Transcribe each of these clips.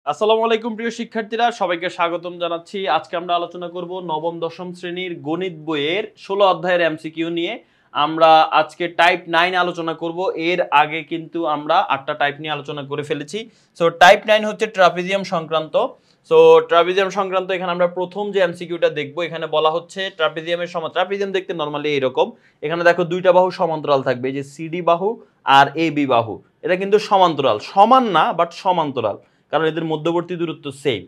আসসালামু আলাইকুম প্রিয় শিক্ষার্থীরা, সবাইকে স্বাগতম জানাচ্ছি। আজকে আমরা আলোচনা করব নবম দশম শ্রেণীর গণিত বইয়ের 16 অধ্যায়ের এমসিকিউ নিয়ে। আমরা আজকে টাইপ 9 আলোচনা করব। এর আগে কিন্তু আমরা 8টা টাইপ নিয়ে আলোচনা করে ফেলেছি। সো টাইপ 9 হচ্ছে ট্রাপিজিয়াম সংক্রান্ত। সো ট্রাপিজিয়াম সংক্রান্ত এখানে আমরা প্রথম যে এমসিকিউটা দেখব, এখানে বলা হচ্ছে ট্রাপিজিয়ামের ট্রাপিজিয়াম দেখতে নরমালি এরকম। এখানে দেখো দুইটা বাহু সমান্তরাল থাকবে, এই যে সিডি বাহু আর এবি বাহু। এটা কিন্তু সমান্তরাল, সমান না বাট সমান্তরাল, কারণ এদের মধ্যবর্তী দূরত্ব সেম।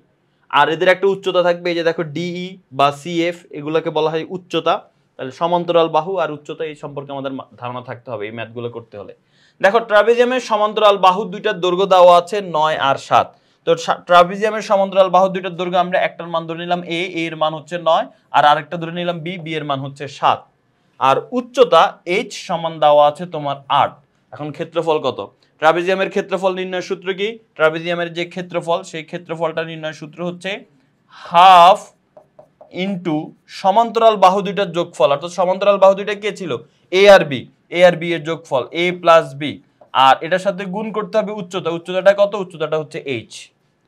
আর এদের একটা উচ্চতা থাকবে, এই যে দেখো ডিই বা সিএফ, এগুলোকে বলা হয় উচ্চতা। তাহলে সমান্তরাল বাহু আর উচ্চতা এই সম্পর্কে আমাদের ধারণা থাকতে হবে এই ম্যাথগুলো করতে হলে। দেখো ট্রাপিজিয়ামের সমান্তরাল বাহু দুইটার দৈর্ঘ্য দেওয়া আছে 9 আর 7। তো ট্রাপিজিয়ামের সমান্তরাল বাহু দুইটার দৈর্ঘ্য আমরা একটার মান ধরে নিলাম এ, এর মান হচ্ছে 9, আর আরেকটা ধরে নিলাম বি, বি এর মান হচ্ছে 7। আর উচ্চতা এইচ সমান দেওয়া আছে তোমার 8। এখন ক্ষেত্রফল কত? ট্রাপিজিয়ামের ক্ষেত্রফল নির্ণয়ের সূত্র কি? ট্রাপিজিয়ামের যে ক্ষেত্রফল, সেই ক্ষেত্রফলটা নির্ণয়ের সূত্র হচ্ছে হাফ ইন্টু সমান্তরাল বাহু দুইটার যোগফল। অর্থাৎ সমান্তরাল বাহু দুইটা কে ছিল? এ আর বি। এ আর বি এর যোগফল এ প্লাস বি, আর এটার সাথে গুণ করতে হবে উচ্চতা। উচ্চতাটা কত? উচ্চতাটা হচ্ছে এইচ।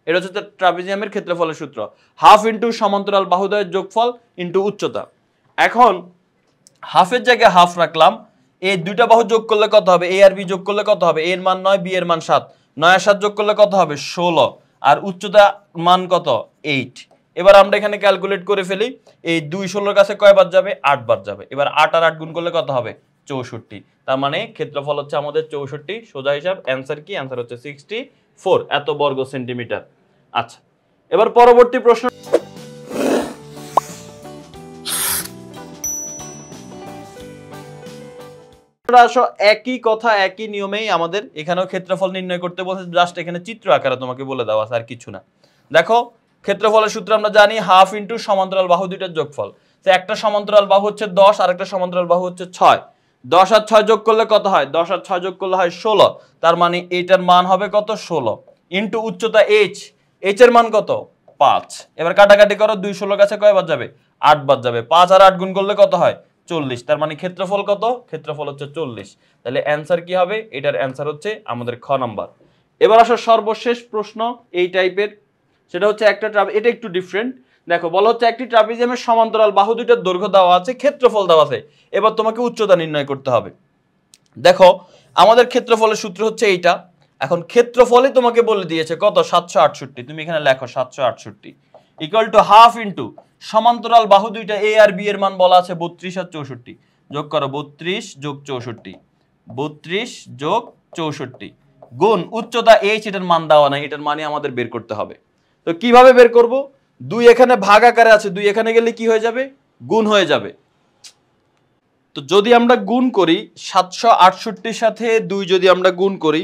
এটা হচ্ছে ট্রাপিজিয়ামের ক্ষেত্রফলের সূত্র, হাফ ইন্টু সমান্তরাল বাহুদ্বয়ের যোগফল ইন্টু উচ্চতা। এখন হাফের জায়গায় হাফ রাখলাম, এই দুইটা বাহু যোগ করলে কত হবে? এ আর বি যোগ করলে কত হবে? এ এর মান 9, বি এর মান 7। 9 আর 7 যোগ করলে কত হবে? 16। আর উচ্চতা মান কত? 8। এবার আমরা এখানে ক্যালকুলেট করে ফেলি। এই 2 16 কাছে কয় বার যাবে? 8 বার যাবে। এবার 8 আর 8 গুণ করলে কত হবে? 64। তার মানে ক্ষেত্রফল হচ্ছে আমাদের 64। সোজা হিসাব। অ্যান্সার কি? অ্যান্সার হচ্ছে 64 এত বর্গ সেন্টিমিটার। আচ্ছা, এবার পরবর্তী প্রশ্ন। একই কথা একই নিয়মেই আমাদের এখানেও ক্ষেত্রফল নির্ণয় করতে বলছে, জাস্ট এখানে চিত্র আকারে তোমাকে বলে দেওয়া আছে, আর কিছু না। দেখো ক্ষেত্রফলের সূত্র আমরা জানি হাফ ইন্টু সমান্তরাল বাহু দুইটার যোগফল। তো একটা সমান্তরাল বাহু হচ্ছে 10 আর একটা সমান্তরাল বাহু হচ্ছে 6। 10 আর 6 যোগ করলে কত হয়? 10 আর 6 যোগ করলে হয় 16। তার মানে এইটার মান হবে কত? 16 ইন্টু উচ্চতা এইচ। এইচ এর মান কত? 5। এবার কাটাকাটি করো, 2 16 কাছে কয়বার যাবে? 8 বার যাবে। 5 আর 8 গুণ করলে কত হয়? 40। তার মানে ক্ষেত্রফল কত? ক্ষেত্রফল হচ্ছে 40। তাহলে অ্যান্সার কি হবে? এটার অ্যান্সার হচ্ছে আমাদের খ নাম্বার। এবার আসো সর্বশেষ প্রশ্ন এই টাইপের, সেটা হচ্ছে একটা এটা একটু ডিফারেন্ট। দেখো বলা হচ্ছে একটি ট্রাপিজিয়ামের সমান্তরাল বাহু দুইটার দৈর্ঘ্য দেওয়া আছে, ক্ষেত্রফল দেওয়া আছে। এবার তোমাকে উচ্চতা নির্ণয় করতে হবে। দেখো আমাদের ক্ষেত্রফলের সূত্র হচ্ছে এইটা। এখন ক্ষেত্রফলে তোমাকে বলে দিয়েছে কত? 768। তুমি এখানে লেখো 768 ইকুয়াল টু হাফ ইন্টু সমান্তরাল বাহু দুইটা এ আর বি এর মান বলা আছে 32 আর 64। যোগ করো 32 যোগ 64, 32 যোগ 64 গুণ উচ্চতা এইচ, এটার মান দেওয়া নাই, এটার মানে আমাদের বের করতে হবে। তো কিভাবে বের করব? 2 এখানে ভাগ আকারে আছে, 2 এখানে গেলে কি হয়ে যাবে? গুণ হয়ে যাবে। তো যদি আমরা গুণ করি 768 সাথে 2, যদি আমরা গুণ করি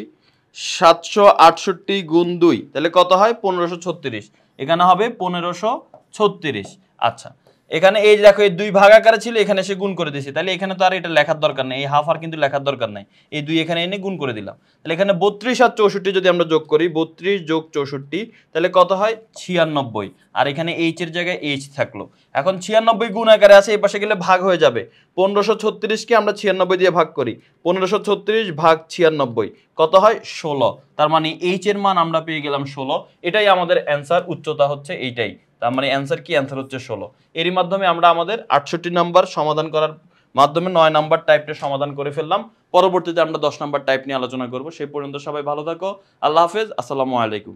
768 গুণ 2, তাহলে কত হয়? 1536। এখানে হবে 1536। আচ্ছা, এখানে এই দেখো এই 2 ভাগ আকারে ছিল, এখানে এসে গুণ করে দিয়েছি। তাহলে এখানে তো আর এটা লেখার দরকার নেই, এই হাফ আর কিন্তু লেখার দরকার নাই। এই 2 এখানে এনে গুণ করে দিলাম। তাহলে এখানে 32 আর 64 যদি আমরা যোগ করি, 32 যোগ 64, তাহলে কত হয়? 96। আর এখানে এইচ এর জায়গায় এইচ থাকলো। এখন 96 গুণ আকারে আছে, এই পাশে গেলে ভাগ হয়ে যাবে। 1536 কে আমরা 96 দিয়ে ভাগ করি, 1536 ভাগ 96 কত হয়? 16। তার মানে এইচ এর মান আমরা পেয়ে গেলাম 16। এটাই আমাদের অ্যান্সার, উচ্চতা হচ্ছে এইটাই। তার মানে অ্যান্সার কি? অ্যান্সার হচ্ছে 16। এরই মাধ্যমে আমরা আমাদের 68 নাম্বার সমাধান করার মাধ্যমে 9 নাম্বার টাইপটা সমাধান করে ফেললাম। পরবর্তীতে আমরা 10 নাম্বার টাইপ নিয়ে আলোচনা করব। সেই পর্যন্ত সবাই ভালো থাকো। আল্লাহ হাফেজ। আসসালামু আলাইকুম।